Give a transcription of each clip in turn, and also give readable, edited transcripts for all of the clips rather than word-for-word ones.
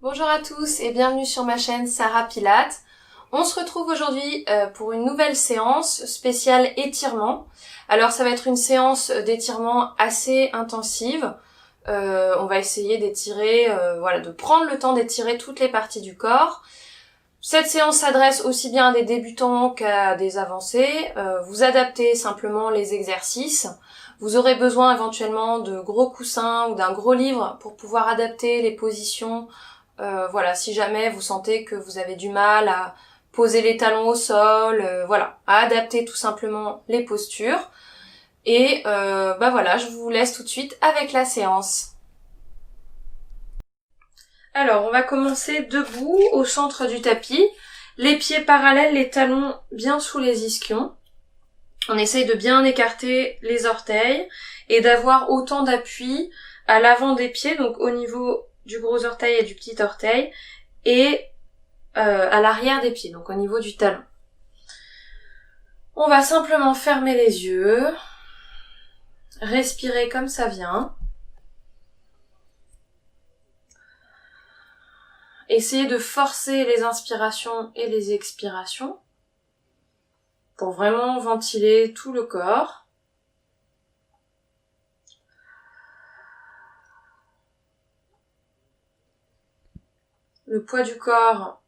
Bonjour à tous et bienvenue sur ma chaîne Sarah Pilates. On se retrouve aujourd'hui pour une nouvelle séance spéciale étirement. Alors ça va être une séance d'étirement assez intensive. On va essayer d'étirer, de prendre le temps d'étirer toutes les parties du corps. Cette séance s'adresse aussi bien à des débutants qu'à des avancés. Vous adaptez simplement les exercices. Vous aurez besoin éventuellement de gros coussins ou d'un gros livre pour pouvoir adapter les positions. Si jamais vous sentez que vous avez du mal à poser les talons au sol, à adapter tout simplement les postures. Et je vous laisse tout de suite avec la séance. Alors, on va commencer debout au centre du tapis, les pieds parallèles, les talons bien sous les ischions. On essaye de bien écarter les orteils et d'avoir autant d'appui à l'avant des pieds, donc au niveau du gros orteil et du petit orteil, et à l'arrière des pieds, donc au niveau du talon. On va simplement fermer les yeux, respirer comme ça vient. Essayez de forcer les inspirations et les expirations pour vraiment ventiler tout le corps. Le poids du corps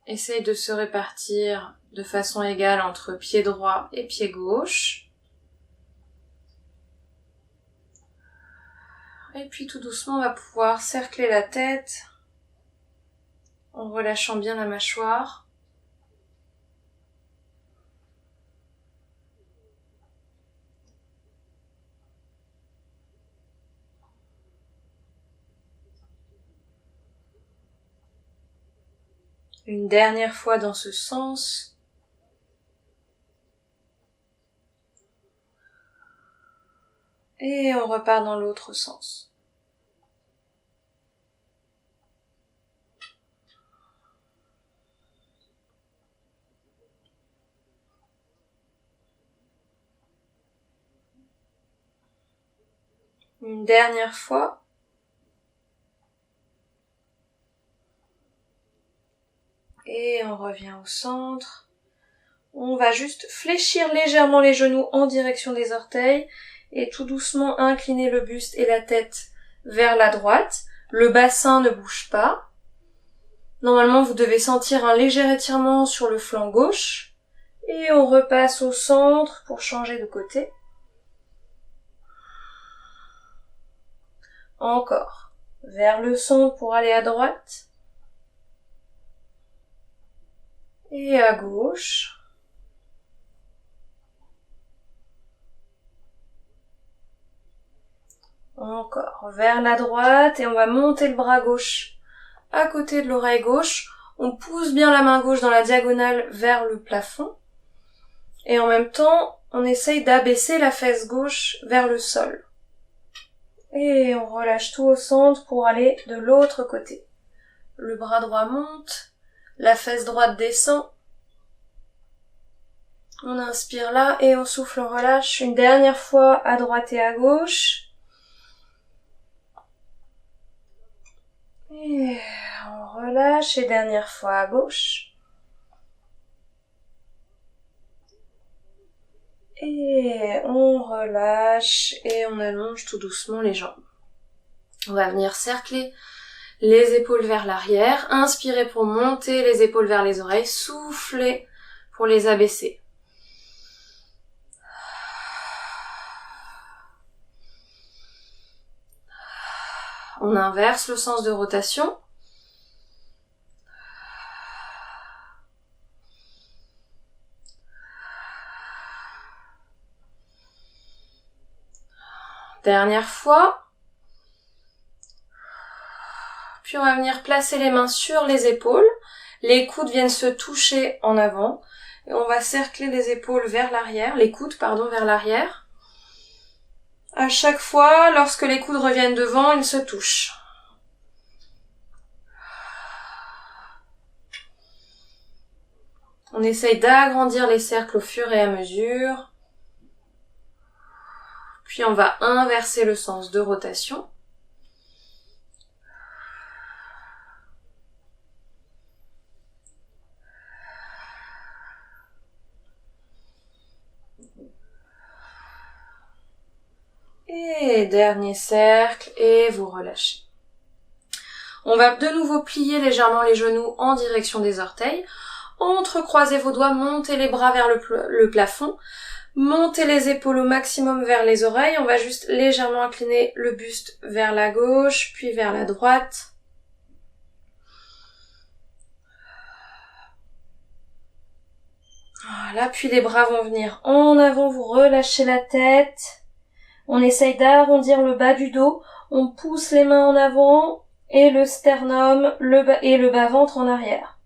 essaye de se répartir de façon égale entre pied droit et pied gauche. Et puis tout doucement, on va pouvoir cercler la tête en relâchant bien la mâchoire. Une dernière fois dans ce sens. Et on repart dans l'autre sens. Une dernière fois. Et on revient au centre. On va juste fléchir légèrement les genoux en direction des orteils et tout doucement incliner le buste et la tête vers la droite. Le bassin ne bouge pas. Normalement, vous devez sentir un léger étirement sur le flanc gauche. Et on repasse au centre pour changer de côté. Encore. Vers le centre pour aller à droite. Et à gauche. Encore. Vers la droite et on va monter le bras gauche à côté de l'oreille gauche. On pousse bien la main gauche dans la diagonale vers le plafond. Et en même temps, on essaye d'abaisser la fesse gauche vers le sol. Et on relâche tout au centre pour aller de l'autre côté. Le bras droit monte, la fesse droite descend. On inspire là et on souffle, on relâche. Une dernière fois à droite et à gauche. Et on relâche et dernière fois à gauche. Et on relâche et on allonge tout doucement les jambes. On va venir cercler les épaules vers l'arrière. Inspirez pour monter les épaules vers les oreilles. Soufflez pour les abaisser. On inverse le sens de rotation. Dernière fois. Puis on va venir placer les mains sur les épaules. Les coudes viennent se toucher en avant. Et on va cercler les épaules vers l'arrière, les coudes, vers l'arrière. À chaque fois, lorsque les coudes reviennent devant, ils se touchent. On essaye d'agrandir les cercles au fur et à mesure. Puis on va inverser le sens de rotation. Et dernier cercle, et vous relâchez. On va de nouveau plier légèrement les genoux en direction des orteils. Entrecroisez vos doigts, montez les bras vers le plafond. Montez les épaules au maximum vers les oreilles. On va juste légèrement incliner le buste vers la gauche, puis vers la droite. Voilà, puis les bras vont venir en avant, vous relâchez la tête. On essaye d'arrondir le bas du dos. On pousse les mains en avant et le sternum et le bas-ventre en arrière.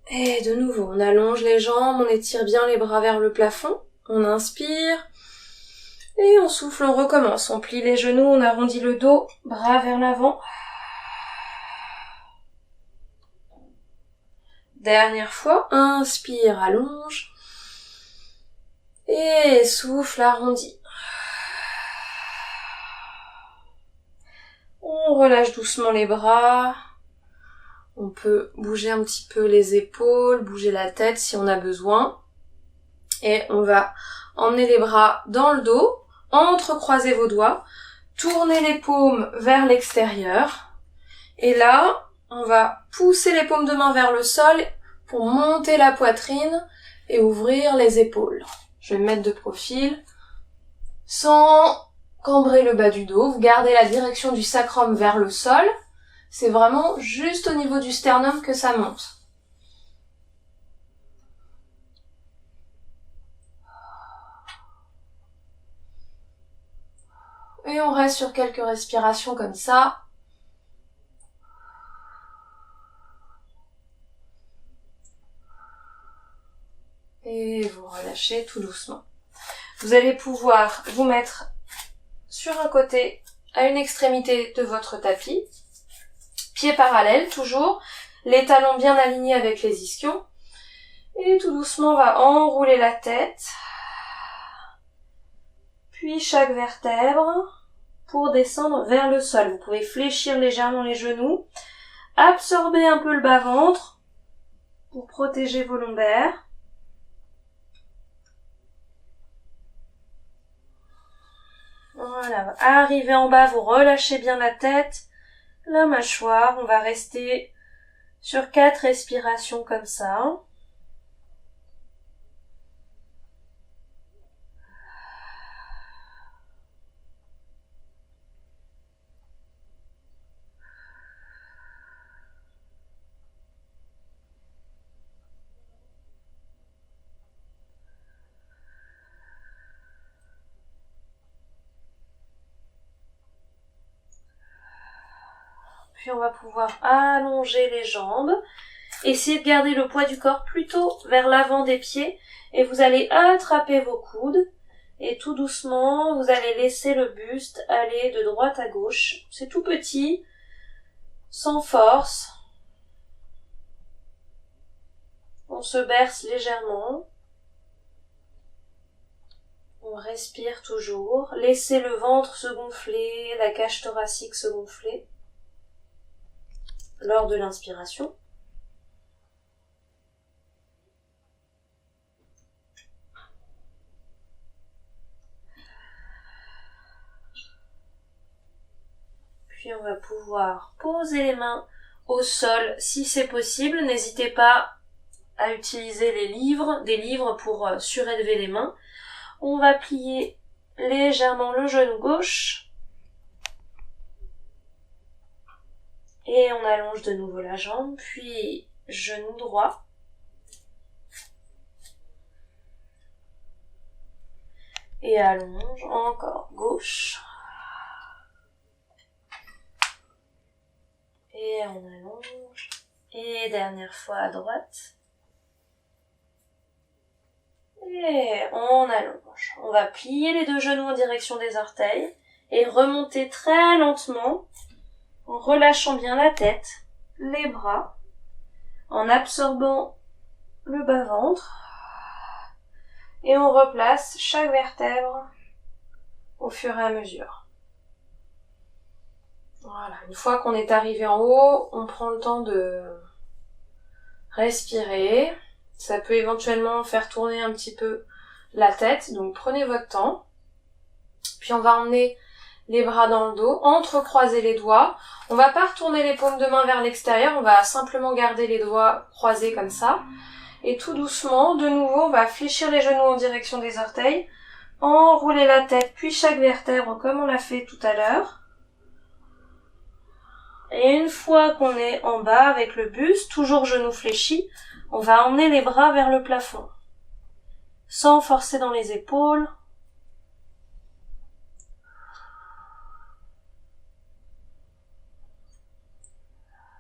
Et de nouveau, on allonge les jambes, on étire bien les bras vers le plafond. On inspire. Et on souffle, on recommence. On plie les genoux, on arrondit le dos, bras vers l'avant. Dernière fois, inspire, allonge. Et souffle, arrondi. On relâche doucement les bras. On peut bouger un petit peu les épaules, bouger la tête si on a besoin. Et on va emmener les bras dans le dos, entrecroiser vos doigts, tourner les paumes vers l'extérieur. Et là, on va pousser les paumes de main vers le sol pour monter la poitrine et ouvrir les épaules. Je vais me mettre de profil sans cambrer le bas du dos. Vous gardez la direction du sacrum vers le sol. C'est vraiment juste au niveau du sternum que ça monte. Et on reste sur quelques respirations comme ça. Et vous relâchez tout doucement. Vous allez pouvoir vous mettre sur un côté, à une extrémité de votre tapis. Pieds parallèles, toujours. Les talons bien alignés avec les ischions. Et tout doucement, on va enrouler la tête. Puis chaque vertèbre pour descendre vers le sol. Vous pouvez fléchir légèrement les genoux. Absorber un peu le bas-ventre pour protéger vos lombaires. Voilà, arrivez en bas, vous relâchez bien la tête, la mâchoire. On va rester sur 4 respirations comme ça. Puis on va pouvoir allonger les jambes. Essayez de garder le poids du corps plutôt vers l'avant des pieds. Et vous allez attraper vos coudes. Et tout doucement, vous allez laisser le buste aller de droite à gauche. C'est tout petit, sans force. On se berce légèrement. On respire toujours. Laissez le ventre se gonfler, la cage thoracique se gonfler lors de l'inspiration. Puis on va pouvoir poser les mains au sol si c'est possible. N'hésitez pas à utiliser des livres pour surélever les mains. On va plier légèrement le genou gauche. Et on allonge de nouveau la jambe, puis genou droit. Et allonge, encore gauche. Et on allonge. Et dernière fois à droite. Et on allonge. On va plier les 2 genoux en direction des orteils et remonter très lentement en relâchant bien la tête, les bras, en absorbant le bas-ventre. Et on replace chaque vertèbre au fur et à mesure. Voilà, une fois qu'on est arrivé en haut, on prend le temps de respirer. Ça peut éventuellement faire tourner un petit peu la tête, donc prenez votre temps. Puis on va emmener les bras dans le dos, entrecroiser les doigts. On va pas retourner les paumes de main vers l'extérieur, on va simplement garder les doigts croisés comme ça. Et tout doucement, de nouveau, on va fléchir les genoux en direction des orteils, enrouler la tête, puis chaque vertèbre comme on l'a fait tout à l'heure. Et une fois qu'on est en bas avec le buste, toujours genoux fléchis, on va emmener les bras vers le plafond, sans forcer dans les épaules.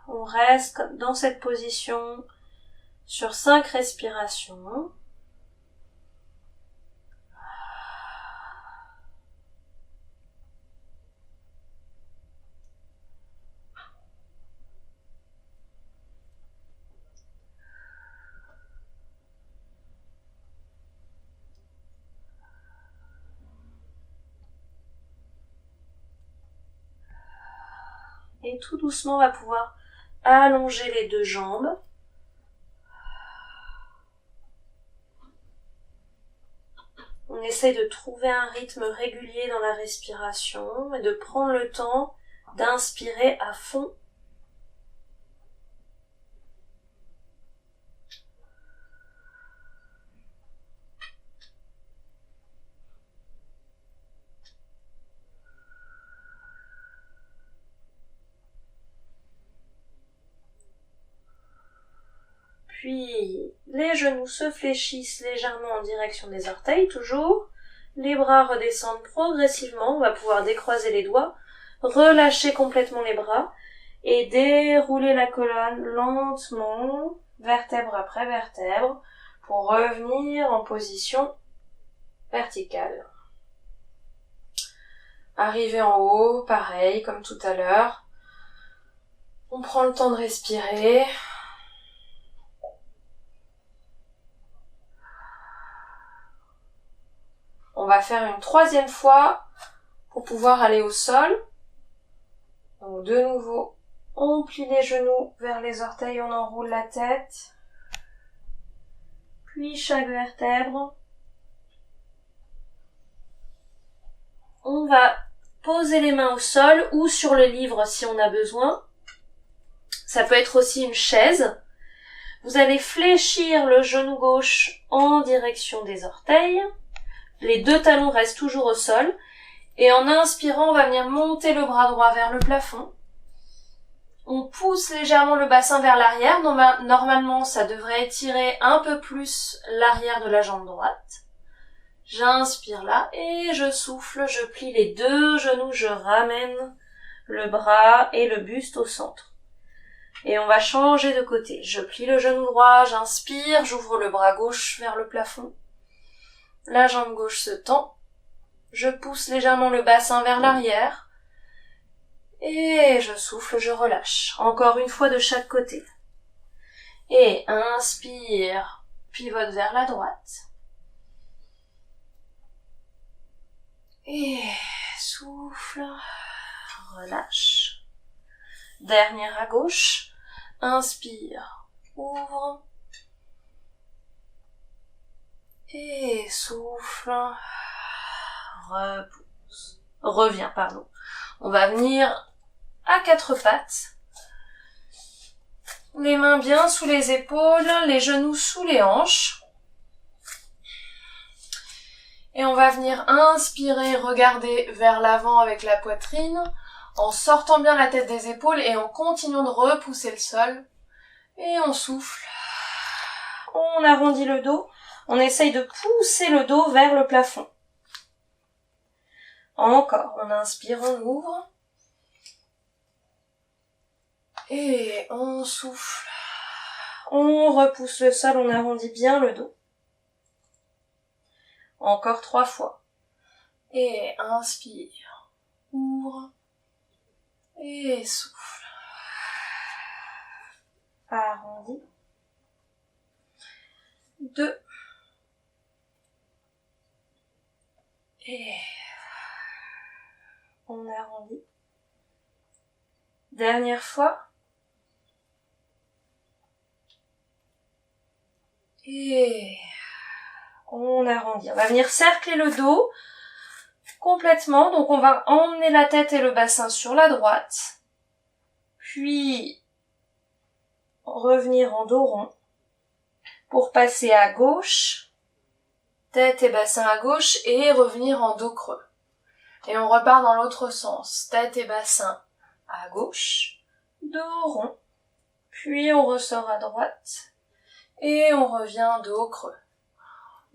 On reste dans cette position sur 5 respirations. Et tout doucement, on va pouvoir allonger les deux jambes. On essaie de trouver un rythme régulier dans la respiration et de prendre le temps d'inspirer à fond. Puis les genoux se fléchissent légèrement en direction des orteils, toujours. Les bras redescendent progressivement, on va pouvoir décroiser les doigts, relâcher complètement les bras et dérouler la colonne lentement, vertèbre après vertèbre, pour revenir en position verticale. Arrivé en haut, pareil, comme tout à l'heure. On prend le temps de respirer. On va faire une troisième fois pour pouvoir aller au sol. Donc de nouveau, on plie les genoux vers les orteils, on enroule la tête. Puis chaque vertèbre. On va poser les mains au sol ou sur le livre si on a besoin. Ça peut être aussi une chaise. Vous allez fléchir le genou gauche en direction des orteils. Les deux talons restent toujours au sol. Et en inspirant, on va venir monter le bras droit vers le plafond. On pousse légèrement le bassin vers l'arrière. Normalement, ça devrait étirer un peu plus l'arrière de la jambe droite. J'inspire là et je souffle, je plie les deux genoux, je ramène le bras et le buste au centre. Et on va changer de côté. Je plie le genou droit, j'inspire, j'ouvre le bras gauche vers le plafond. La jambe gauche se tend. Je pousse légèrement le bassin vers l'arrière. Et je souffle, je relâche. Encore une fois de chaque côté. Et inspire, pivote vers la droite. Et souffle, relâche. Dernière à gauche. Inspire, ouvre. Et souffle, repousse. Reviens, pardon. On va venir à quatre pattes. Les mains bien sous les épaules, les genoux sous les hanches. Et on va venir inspirer, regarder vers l'avant avec la poitrine, en sortant bien la tête des épaules et en continuant de repousser le sol. Et on souffle. On arrondit le dos. On essaye de pousser le dos vers le plafond. Encore. On inspire, on ouvre. Et on souffle. On repousse le sol, on arrondit bien le dos. Encore 3 fois. Et inspire. Ouvre. Et souffle. Arrondis. 2. Et on arrondit. Dernière fois. Et on arrondit. On va venir cercler le dos. complètement. Donc on va emmener la tête et le bassin sur la droite, puis revenir en dos rond pour passer à gauche, tête et bassin à gauche et revenir en dos creux. Et on repart dans l'autre sens, tête et bassin à gauche, dos rond, puis on ressort à droite et on revient dos creux.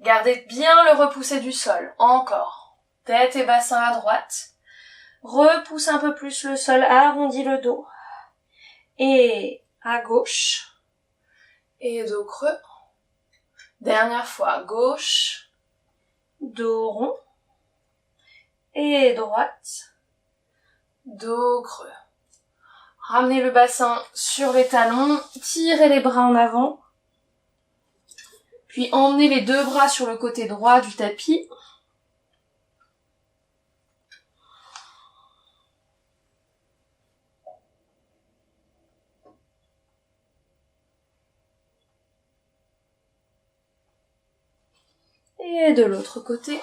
Gardez bien le repoussé du sol, encore. Tête et bassin à droite. Repousse un peu plus le sol, arrondis le dos. Et à gauche. Et dos creux. Dernière fois, gauche. Dos rond. Et droite. Dos creux. Ramenez le bassin sur les talons. Tirez les bras en avant. Puis emmenez les deux bras sur le côté droit du tapis. Et de l'autre côté.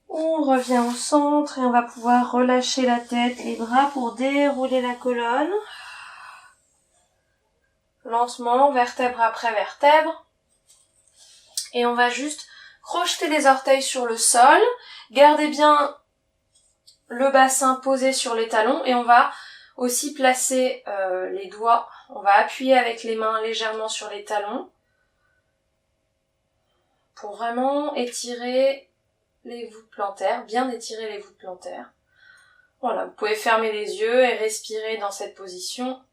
On revient au centre et on va pouvoir relâcher la tête et les bras pour dérouler la colonne. Lentement, vertèbre après vertèbre. Et on va juste crocheter les orteils sur le sol. Gardez bien le bassin posé sur les talons et on va aussi placer les doigts. On va appuyer avec les mains légèrement sur les talons pour vraiment étirer les voûtes plantaires, bien étirer les voûtes plantaires. Voilà, vous pouvez fermer les yeux et respirer dans cette position.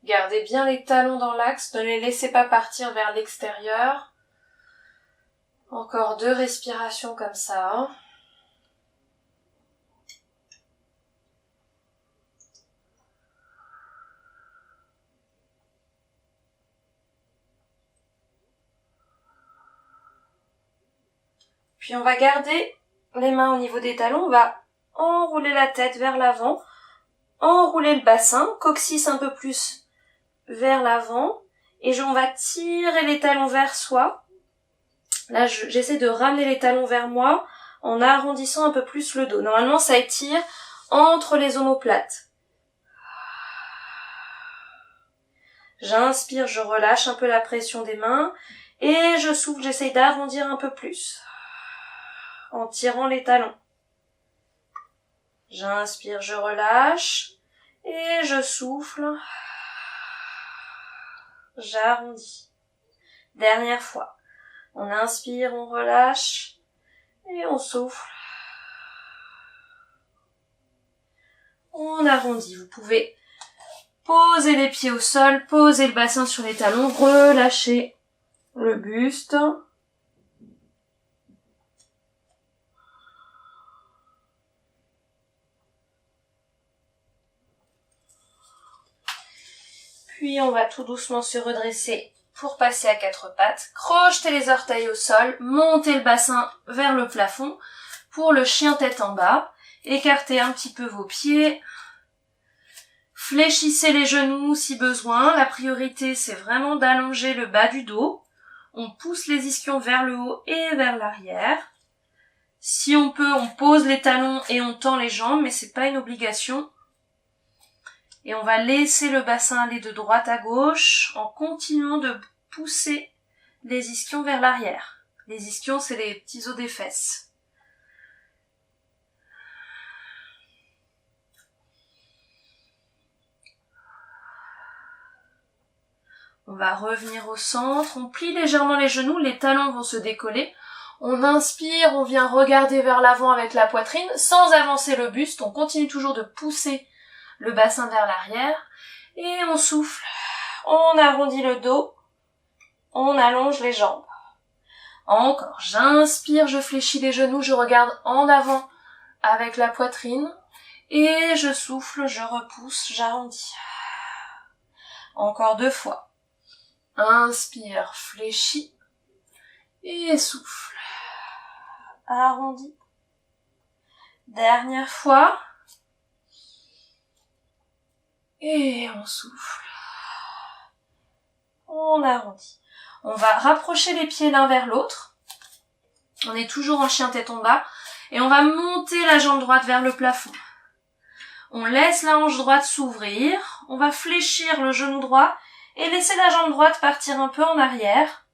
Gardez bien les talons dans l'axe, ne les laissez pas partir vers l'extérieur. Encore 2 respirations comme ça. Puis on va garder les mains au niveau des talons, on va enrouler la tête vers l'avant, enrouler le bassin, coccyx un peu plus vers l'avant, et on va tirer les talons vers soi. Là, j'essaie de ramener les talons vers moi en arrondissant un peu plus le dos. Normalement, ça étire entre les omoplates. J'inspire, je relâche un peu la pression des mains et je souffle, j'essaie d'arrondir un peu plus en tirant les talons. J'inspire, je relâche et je souffle. J'arrondis. Dernière fois. On inspire, on relâche et on souffle. On arrondit. Vous pouvez poser les pieds au sol, poser le bassin sur les talons, relâcher le buste. Puis on va tout doucement se redresser pour passer à 4 pattes. Crochetez les orteils au sol, montez le bassin vers le plafond pour le chien tête en bas. Écartez un petit peu vos pieds. Fléchissez les genoux si besoin. La priorité, c'est vraiment d'allonger le bas du dos. On pousse les ischions vers le haut et vers l'arrière. Si on peut, on pose les talons et on tend les jambes, mais c'est pas une obligation. Et on va laisser le bassin aller de droite à gauche en continuant de pousser les ischions vers l'arrière. Les ischions, c'est les petits os des fesses. On va revenir au centre, on plie légèrement les genoux, les talons vont se décoller. On inspire, on vient regarder vers l'avant avec la poitrine, sans avancer le buste, on continue toujours de pousser le bassin vers l'arrière, et on souffle. On arrondit le dos. On allonge les jambes. Encore, j'inspire, je fléchis les genoux, je regarde en avant avec la poitrine. Et je souffle, je repousse, j'arrondis. Encore 2 fois. Inspire, fléchis. Et souffle. Arrondis. Dernière fois. Et on souffle. On arrondit. On va rapprocher les pieds l'un vers l'autre. On est toujours en chien tête en bas. Et on va monter la jambe droite vers le plafond. On laisse la hanche droite s'ouvrir. On va fléchir le genou droit et laisser la jambe droite partir un peu en arrière.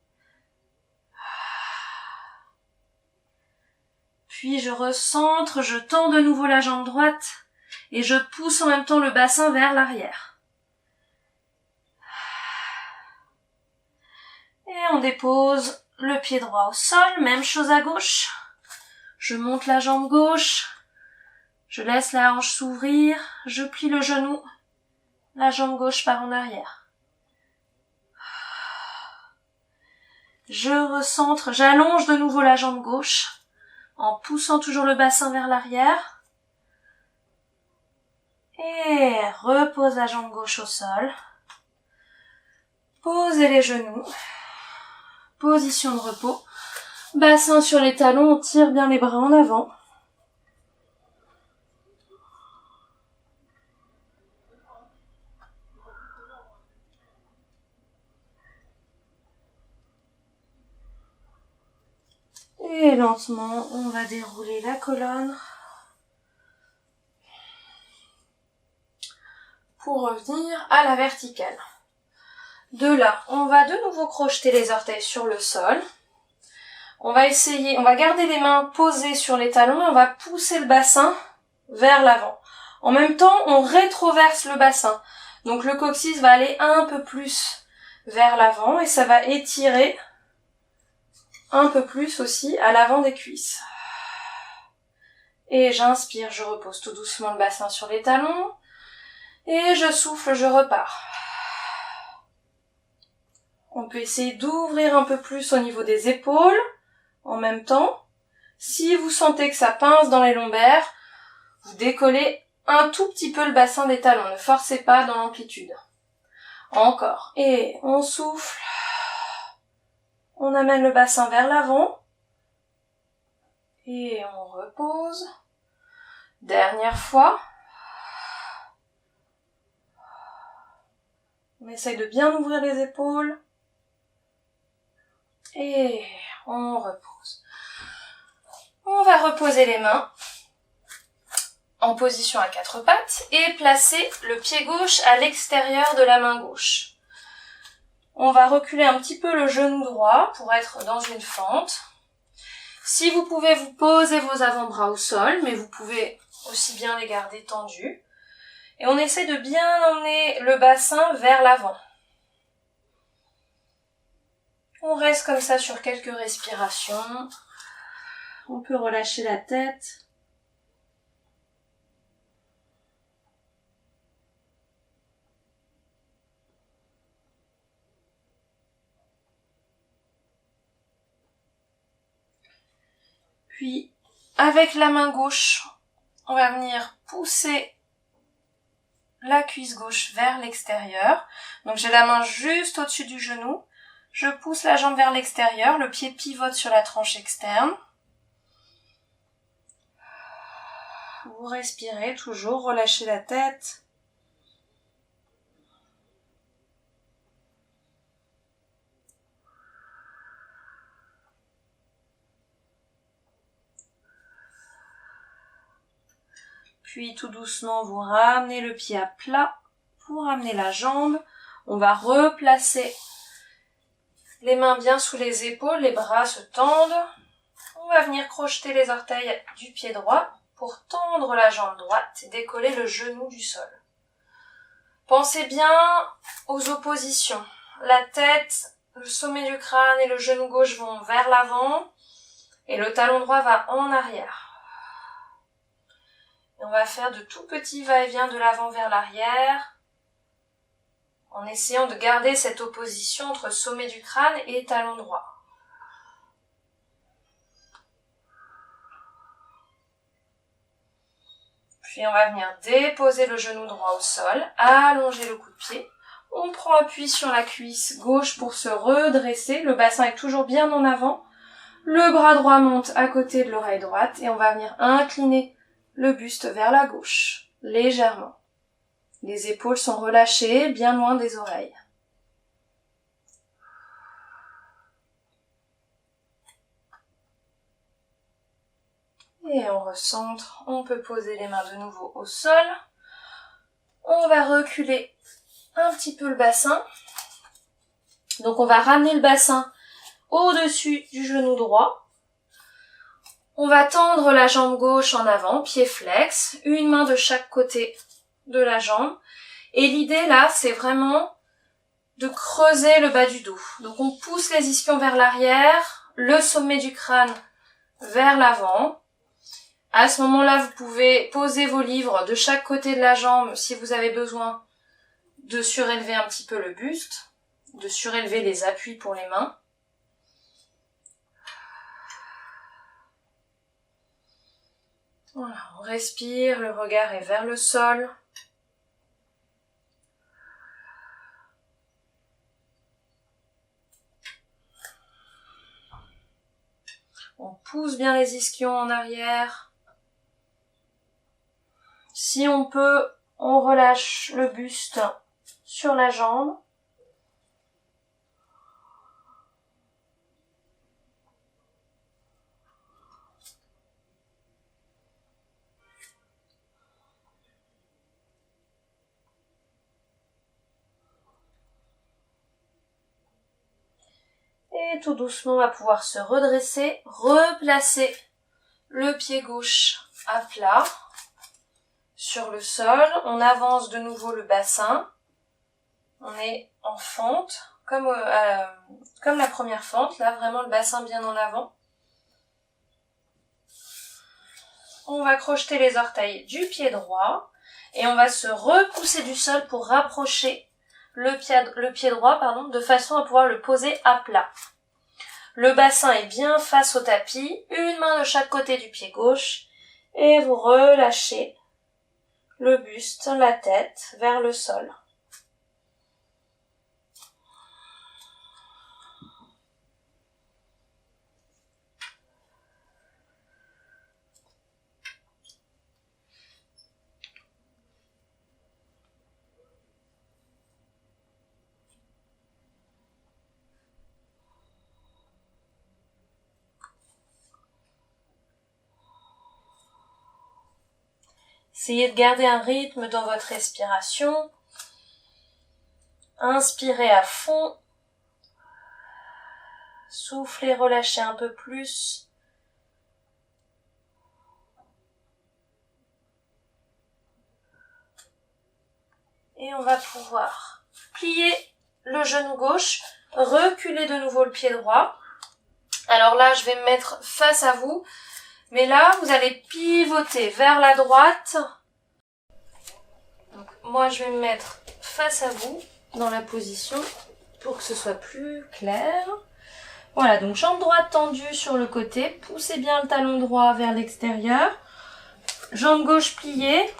Puis je recentre, je tends de nouveau la jambe droite et je pousse en même temps le bassin vers l'arrière. Et on dépose le pied droit au sol, même chose à gauche. Je monte la jambe gauche, je laisse la hanche s'ouvrir, je plie le genou, la jambe gauche part en arrière. Je recentre, j'allonge de nouveau la jambe gauche, en poussant toujours le bassin vers l'arrière. Et repose la jambe gauche au sol. Posez les genoux. Position de repos. Bassin sur les talons, on tire bien les bras en avant. Et lentement, on va dérouler la colonne pour revenir à la verticale. De là, on va de nouveau crocheter les orteils sur le sol. On va garder les mains posées sur les talons et on va pousser le bassin vers l'avant. En même temps, on rétroverse le bassin. Donc le coccyx va aller un peu plus vers l'avant et ça va étirer un peu plus aussi à l'avant des cuisses. Et j'inspire, je repose tout doucement le bassin sur les talons. Et je souffle, je repars. On peut essayer d'ouvrir un peu plus au niveau des épaules en même temps. Si vous sentez que ça pince dans les lombaires, vous décollez un tout petit peu le bassin des talons. Ne forcez pas dans l'amplitude. Encore. Et on souffle. On amène le bassin vers l'avant. Et on repose. Dernière fois. On essaye de bien ouvrir les épaules. Et on repose. On va reposer les mains en position à 4 pattes et placer le pied gauche à l'extérieur de la main gauche. On va reculer un petit peu le genou droit pour être dans une fente. Si vous pouvez, vous posez vos avant-bras au sol, mais vous pouvez aussi bien les garder tendus. Et on essaie de bien emmener le bassin vers l'avant. On reste comme ça sur quelques respirations. On peut relâcher la tête. Puis, avec la main gauche, on va venir pousser la cuisse gauche vers l'extérieur. Donc j'ai la main juste au-dessus du genou. Je pousse la jambe vers l'extérieur, le pied pivote sur la tranche externe. Vous respirez toujours, relâchez la tête. Puis tout doucement, vous ramenez le pied à plat pour amener la jambe. On va replacer les mains bien sous les épaules, les bras se tendent. On va venir crocheter les orteils du pied droit pour tendre la jambe droite et décoller le genou du sol. Pensez bien aux oppositions. La tête, le sommet du crâne et le genou gauche vont vers l'avant et le talon droit va en arrière. Et on va faire de tout petits va-et-vient de l'avant vers l'arrière en essayant de garder cette opposition entre sommet du crâne et talon droit. Puis on va venir déposer le genou droit au sol, allonger le coup de pied. On prend appui sur la cuisse gauche pour se redresser. Le bassin est toujours bien en avant. Le bras droit monte à côté de l'oreille droite et on va venir incliner le buste vers la gauche, légèrement. Les épaules sont relâchées, bien loin des oreilles. Et on recentre, on peut poser les mains de nouveau au sol. On va reculer un petit peu le bassin. Donc on va ramener le bassin au-dessus du genou droit. On va tendre la jambe gauche en avant, pied flex, une main de chaque côté de la jambe. Et l'idée là, c'est vraiment de creuser le bas du dos. Donc on pousse les ischions vers l'arrière, le sommet du crâne vers l'avant. À ce moment-là, vous pouvez poser vos livres de chaque côté de la jambe si vous avez besoin de surélever un petit peu le buste, de surélever les appuis pour les mains. Voilà, on respire, le regard est vers le sol. On pousse bien les ischions en arrière. Si on peut, on relâche le buste sur la jambe. Et tout doucement, on va pouvoir se redresser, replacer le pied gauche à plat sur le sol. On avance de nouveau le bassin. On est en fente, comme la première fente, là vraiment le bassin bien en avant. On va crocheter les orteils du pied droit et on va se repousser du sol pour rapprocher le pied droit, de façon à pouvoir le poser à plat. Le bassin est bien face au tapis, une main de chaque côté du pied gauche et vous relâchez le buste, la tête vers le sol. Essayez de garder un rythme dans votre respiration. Inspirez à fond. Soufflez, relâchez un peu plus. Et on va pouvoir plier le genou gauche, reculer de nouveau le pied droit. Alors là, je vais me mettre face à vous. Mais là, vous allez pivoter vers la droite. Donc, moi, je vais me mettre face à vous dans la position pour que ce soit plus clair. Voilà, donc jambe droite tendue sur le côté. Poussez bien le talon droit vers l'extérieur. Jambe gauche pliée.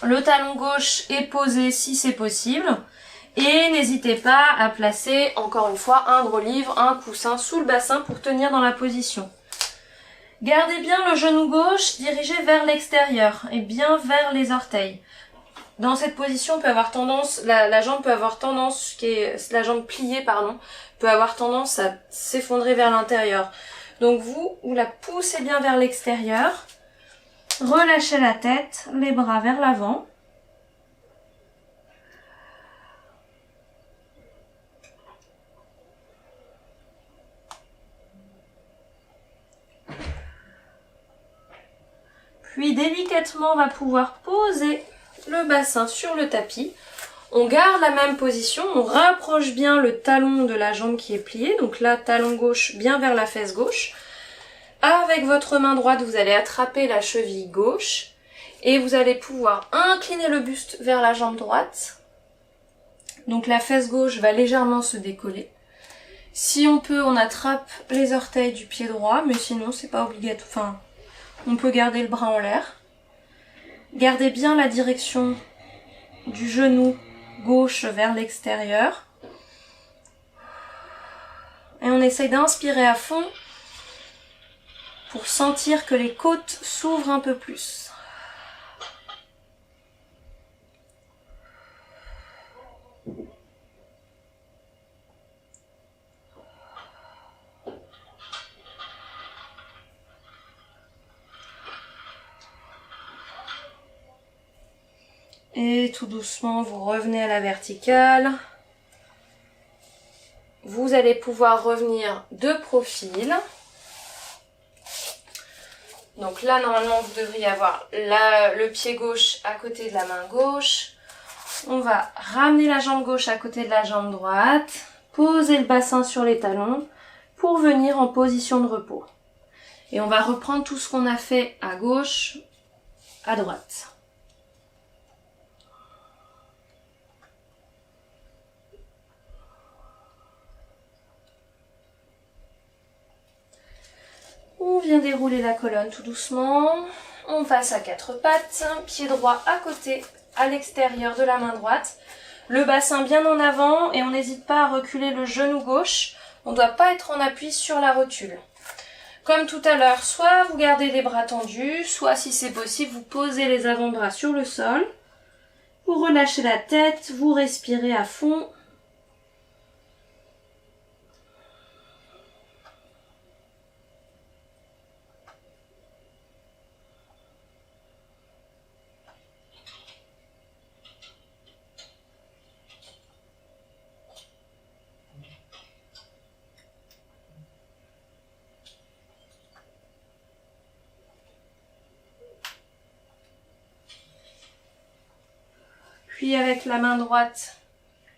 Le talon gauche est posé si c'est possible. Et n'hésitez pas à placer, encore une fois, un gros livre, un coussin sous le bassin pour tenir dans la position. Gardez bien le genou gauche dirigé vers l'extérieur et bien vers les orteils. Dans cette position, peut avoir tendance, la jambe peut avoir tendance, la jambe pliée, peut avoir tendance à s'effondrer vers l'intérieur. Donc vous la poussez bien vers l'extérieur. Relâchez la tête, les bras vers l'avant. Puis délicatement, on va pouvoir poser le bassin sur le tapis. On garde la même position, on rapproche bien le talon de la jambe qui est pliée. Donc là, talon gauche bien vers la fesse gauche. Avec votre main droite, vous allez attraper la cheville gauche. Et vous allez pouvoir incliner le buste vers la jambe droite. Donc la fesse gauche va légèrement se décoller. Si on peut, on attrape les orteils du pied droit, mais sinon c'est pas obligatoire. Enfin, on peut garder le bras en l'air. Gardez bien la direction du genou gauche vers l'extérieur. Et on essaye d'inspirer à fond pour sentir que les côtes s'ouvrent un peu plus. Et tout doucement, vous revenez à la verticale. Vous allez pouvoir revenir de profil. Donc là, normalement, vous devriez avoir le pied gauche à côté de la main gauche. On va ramener la jambe gauche à côté de la jambe droite. Poser le bassin sur les talons pour venir en position de repos. Et on va reprendre tout ce qu'on a fait à gauche, à droite. On vient dérouler la colonne tout doucement. On passe à quatre pattes, pied droit à côté, à l'extérieur de la main droite. Le bassin bien en avant et on n'hésite pas à reculer le genou gauche. On ne doit pas être en appui sur la rotule. Comme tout à l'heure, soit vous gardez les bras tendus, soit si c'est possible, vous posez les avant-bras sur le sol. Vous relâchez la tête, vous respirez à fond. Puis avec la main droite,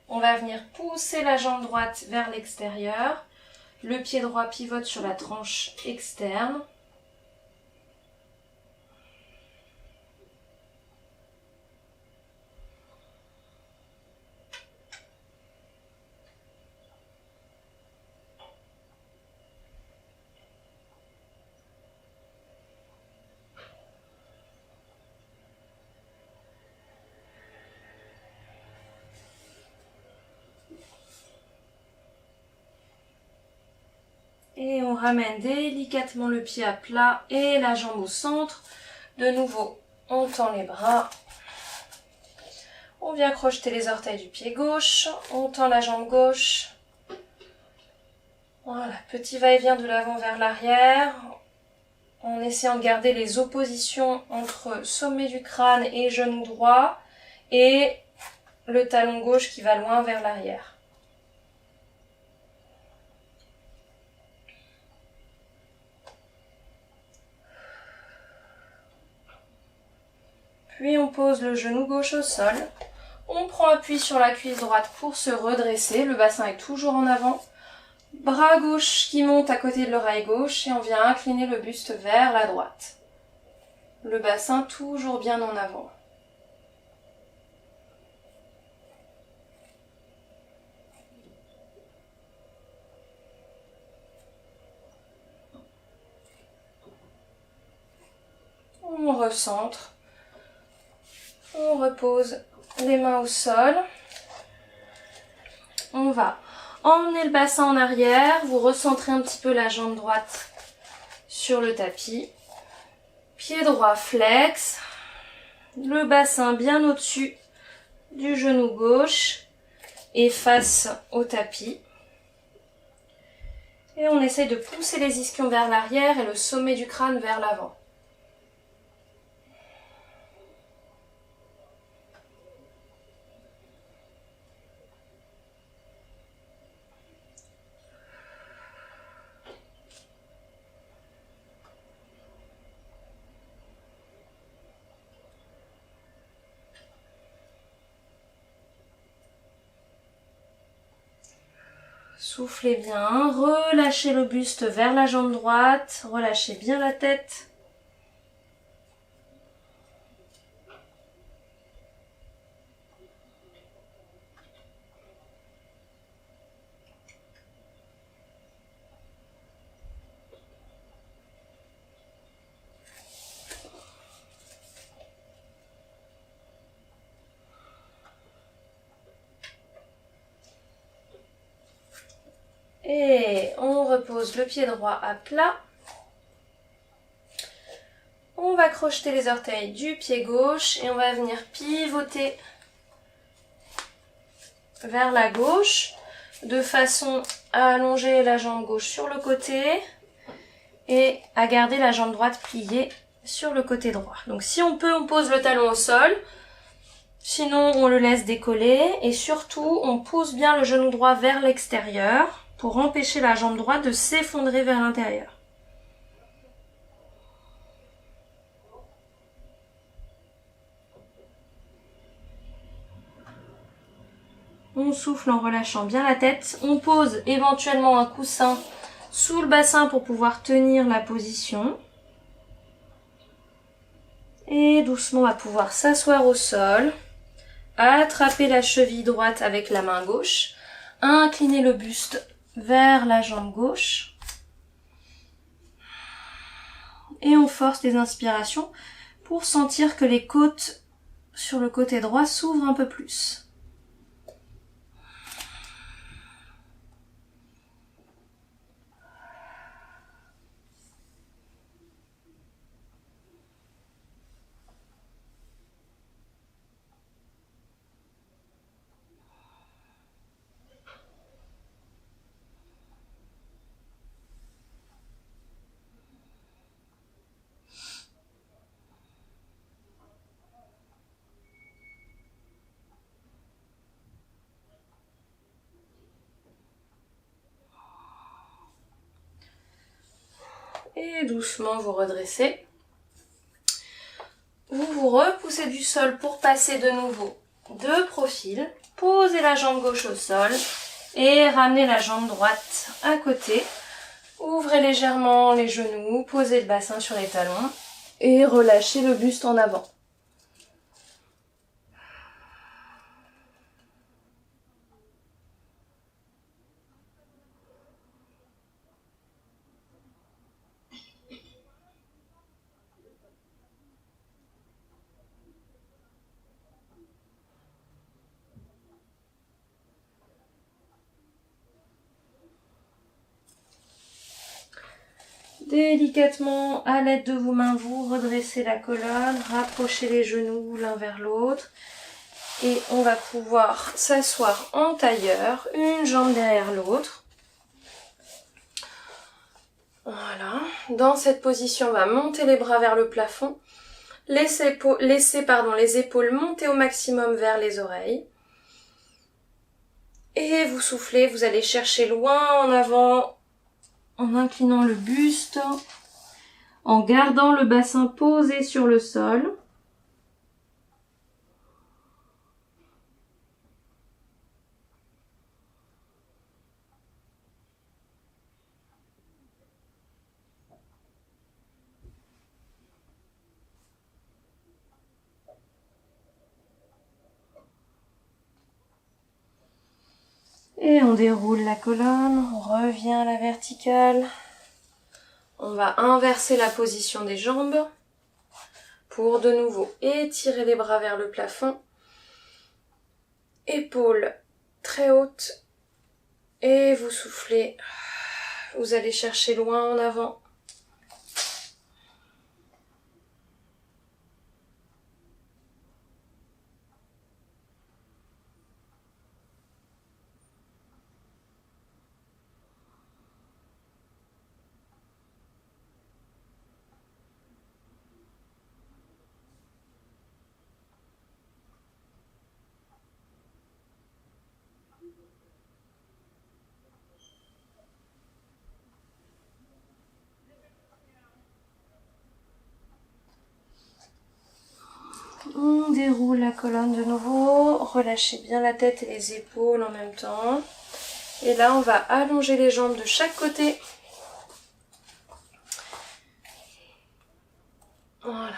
on va venir pousser la jambe droite vers l'extérieur. Le pied droit pivote sur la tranche externe. Et on ramène délicatement le pied à plat et la jambe au centre. De nouveau, on tend les bras. On vient crocheter les orteils du pied gauche. On tend la jambe gauche. Voilà, petit va-et-vient de l'avant vers l'arrière. En essayant de garder les oppositions entre sommet du crâne et genou droit. Et le talon gauche qui va loin vers l'arrière. Puis on pose le genou gauche au sol. On prend appui sur la cuisse droite pour se redresser. Le bassin est toujours en avant. Bras gauche qui monte à côté de l'oreille gauche et on vient incliner le buste vers la droite. Le bassin toujours bien en avant. On recentre. On repose les mains au sol. On va emmener le bassin en arrière. Vous recentrez un petit peu la jambe droite sur le tapis. Pied droit flex. Le bassin bien au-dessus du genou gauche et face au tapis. Et on essaye de pousser les ischions vers l'arrière et le sommet du crâne vers l'avant. Soufflez bien, relâchez le buste vers la jambe droite, relâchez bien la tête. Et on repose le pied droit à plat. On va crocheter les orteils du pied gauche et on va venir pivoter vers la gauche de façon à allonger la jambe gauche sur le côté et à garder la jambe droite pliée sur le côté droit. Donc si on peut, on pose le talon au sol, sinon on le laisse décoller et surtout on pousse bien le genou droit vers l'extérieur pour empêcher la jambe droite de s'effondrer vers l'intérieur. On souffle en relâchant bien la tête. On pose éventuellement un coussin sous le bassin pour pouvoir tenir la position. Et doucement, on va pouvoir s'asseoir au sol. Attraper la cheville droite avec la main gauche. Incliner le buste vers la jambe gauche. Et on force les inspirations pour sentir que les côtes sur le côté droit s'ouvrent un peu plus. Et doucement vous redressez. Vous vous repoussez du sol pour passer de nouveau de profil. Posez la jambe gauche au sol et ramenez la jambe droite à côté. Ouvrez légèrement les genoux, posez le bassin sur les talons et relâchez le buste en avant. Délicatement, à l'aide de vos mains, vous redressez la colonne, rapprochez les genoux l'un vers l'autre. Et on va pouvoir s'asseoir en tailleur, une jambe derrière l'autre. Voilà. Dans cette position, on va monter les bras vers le plafond. Laissez les épaules monter au maximum vers les oreilles. Et vous soufflez, vous allez chercher loin en avant en inclinant le buste, en gardant le bassin posé sur le sol. Et on déroule la colonne, on revient à la verticale. On va inverser la position des jambes pour de nouveau étirer les bras vers le plafond. Épaules très hautes et vous soufflez. Vous allez chercher loin en avant. On déroule la colonne de nouveau, relâchez bien la tête et les épaules en même temps. Et là, on va allonger les jambes de chaque côté. Voilà.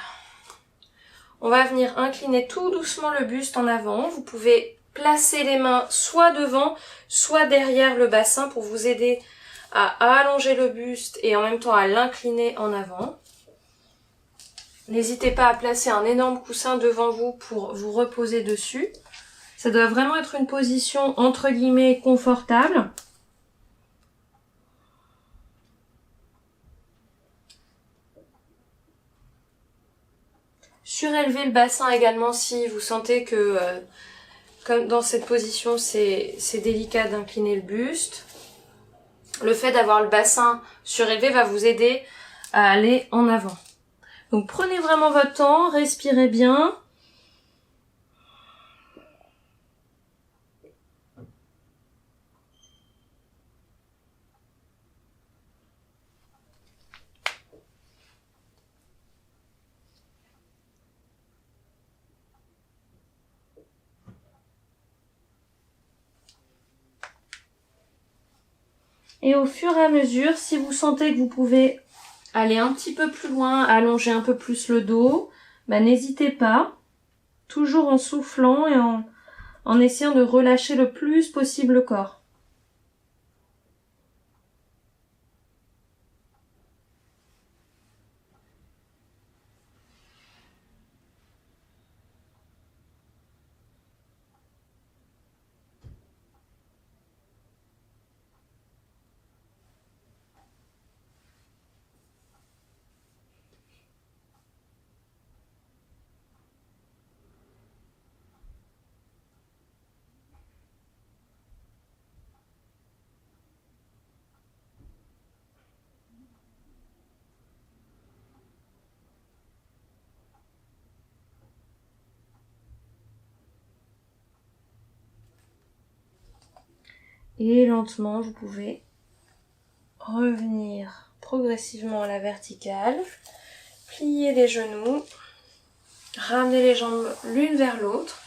On va venir incliner tout doucement le buste en avant. Vous pouvez placer les mains soit devant, soit derrière le bassin pour vous aider à allonger le buste et en même temps à l'incliner en avant. N'hésitez pas à placer un énorme coussin devant vous pour vous reposer dessus. Ça doit vraiment être une position entre guillemets confortable. Surélevez le bassin également si vous sentez que, comme dans cette position, c'est délicat d'incliner le buste. Le fait d'avoir le bassin surélevé va vous aider à aller en avant. Donc prenez vraiment votre temps, respirez bien. Et au fur et à mesure, si vous sentez que vous pouvez aller un petit peu plus loin, allonger un peu plus le dos, n'hésitez pas. Toujours en soufflant et en essayant de relâcher le plus possible le corps. Et lentement, vous pouvez revenir progressivement à la verticale. Plier les genoux. Ramener les jambes l'une vers l'autre.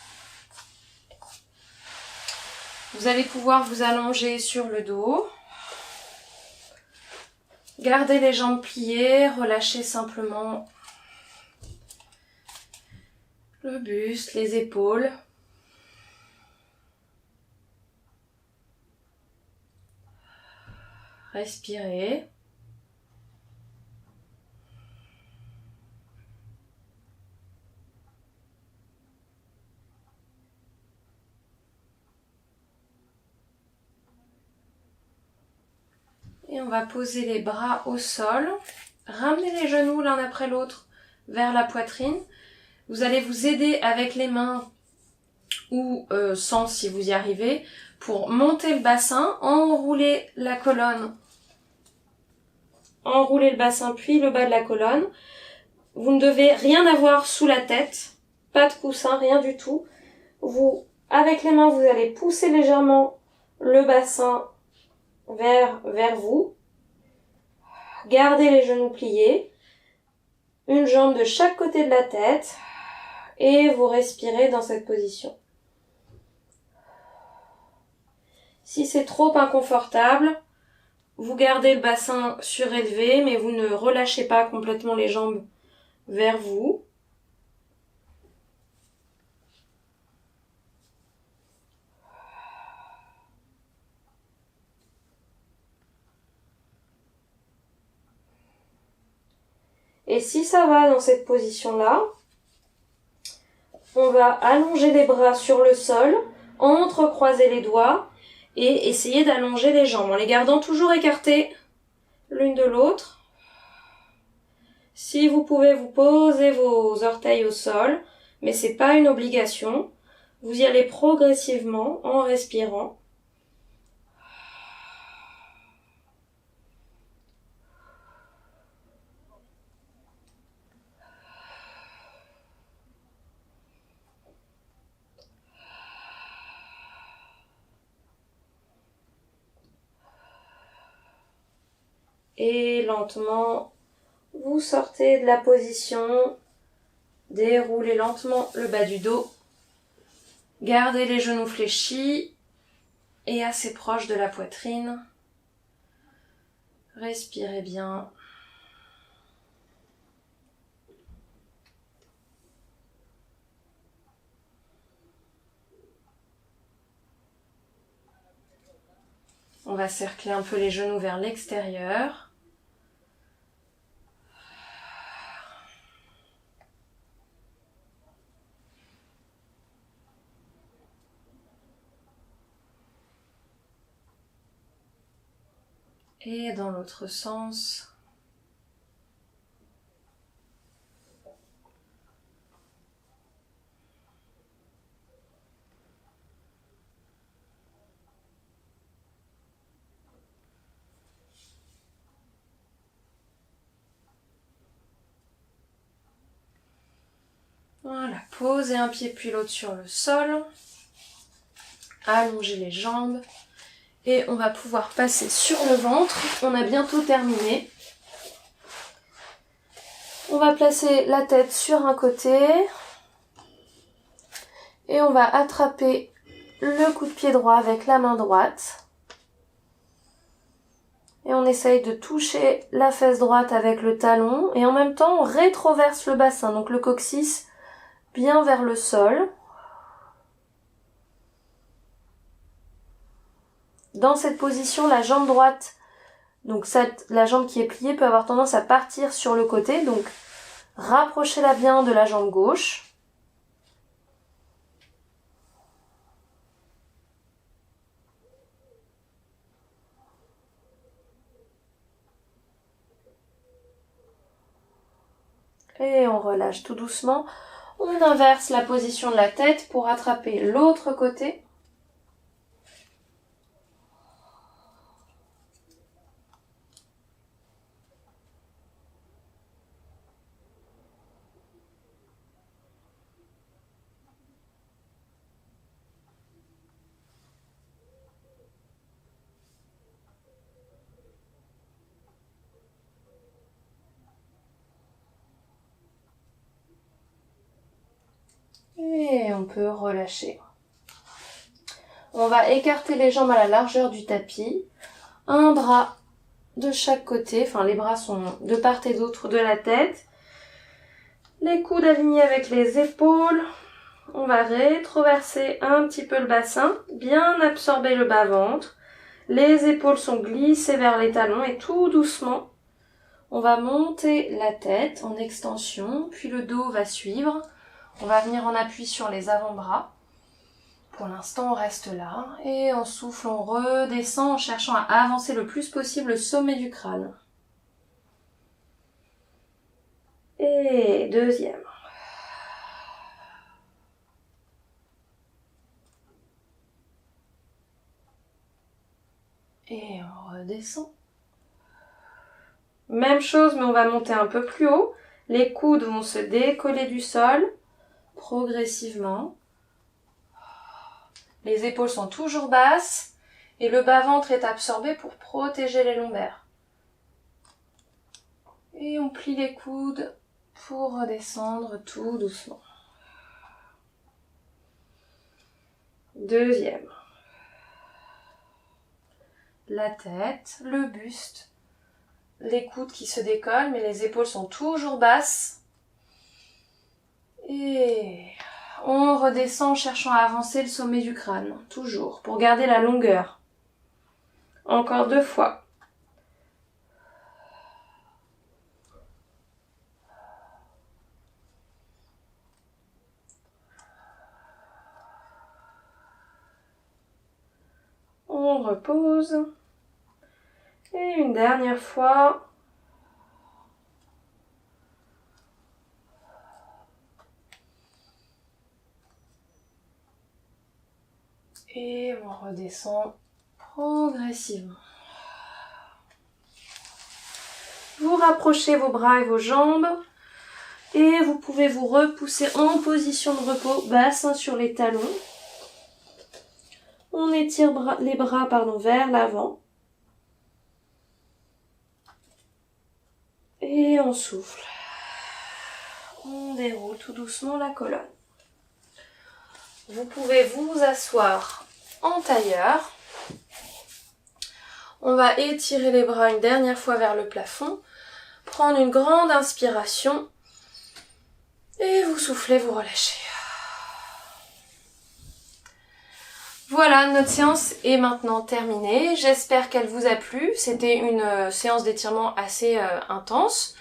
Vous allez pouvoir vous allonger sur le dos. Gardez les jambes pliées. Relâchez simplement le buste, les épaules. Respirez. Et on va poser les bras au sol. Ramenez les genoux l'un après l'autre vers la poitrine. Vous allez vous aider avec les mains ou sans si vous y arrivez pour monter le bassin, enrouler la colonne. Enroulez le bassin puis le bas de la colonne. Vous ne devez rien avoir sous la tête, pas de coussin, rien du tout. Vous, avec les mains, vous allez pousser légèrement le bassin vers vous. Gardez les genoux pliés. Une jambe de chaque côté de la tête. Et vous respirez dans cette position. Si c'est trop inconfortable, vous gardez le bassin surélevé, mais vous ne relâchez pas complètement les jambes vers vous. Et si ça va dans cette position-là, on va allonger les bras sur le sol, entrecroiser les doigts et essayer d'allonger les jambes en les gardant toujours écartées l'une de l'autre. Si vous pouvez, vous posez vos orteils au sol, mais c'est pas une obligation. Vous y allez progressivement en respirant. Et lentement, vous sortez de la position, déroulez lentement le bas du dos, gardez les genoux fléchis et assez proches de la poitrine. Respirez bien. On va cercler un peu les genoux vers l'extérieur. Et dans l'autre sens. Voilà, posez un pied puis l'autre sur le sol. Allongez les jambes. Et on va pouvoir passer sur le ventre. On a bientôt terminé. On va placer la tête sur un côté. Et on va attraper le coup de pied droit avec la main droite. Et on essaye de toucher la fesse droite avec le talon. Et en même temps, on rétroverse le bassin. Donc le coccyx bien vers le sol. Dans cette position, la jambe droite, donc la jambe qui est pliée, peut avoir tendance à partir sur le côté. Donc rapprochez-la bien de la jambe gauche. Et on relâche tout doucement. On inverse la position de la tête pour attraper l'autre côté. Et on peut relâcher. On va écarter les jambes à la largeur du tapis. Un bras de chaque côté, enfin les bras sont de part et d'autre de la tête. Les coudes alignés avec les épaules. On va rétroverser un petit peu le bassin, bien absorber le bas-ventre. Les épaules sont glissées vers les talons et tout doucement, on va monter la tête en extension, puis le dos va suivre. On va venir en appui sur les avant-bras. Pour l'instant, on reste là. Et on souffle, on redescend en cherchant à avancer le plus possible le sommet du crâne. Et deuxième. Et on redescend. Même chose, mais on va monter un peu plus haut. Les coudes vont se décoller du sol progressivement. Les épaules sont toujours basses et le bas-ventre est absorbé pour protéger les lombaires. Et on plie les coudes pour redescendre tout doucement. Deuxième. La tête, le buste, les coudes qui se décollent, mais les épaules sont toujours basses. Et on redescend en cherchant à avancer le sommet du crâne, toujours, pour garder la longueur. Encore 2 fois. On repose. Et une dernière fois. Et on redescend progressivement. Vous rapprochez vos bras et vos jambes. Et vous pouvez vous repousser en position de repos, bassin sur les talons. On étire les bras vers l'avant. Et on souffle. On déroule tout doucement la colonne. Vous pouvez vous asseoir en tailleur. On va étirer les bras une dernière fois vers le plafond. Prendre une grande inspiration. Et vous soufflez, vous relâchez. Voilà, notre séance est maintenant terminée. J'espère qu'elle vous a plu. C'était une séance d'étirement assez intense.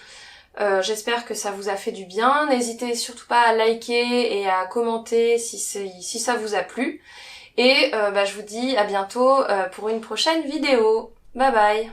J'espère que ça vous a fait du bien. N'hésitez surtout pas à liker et à commenter si ça vous a plu. Et je vous dis à bientôt pour une prochaine vidéo. Bye bye.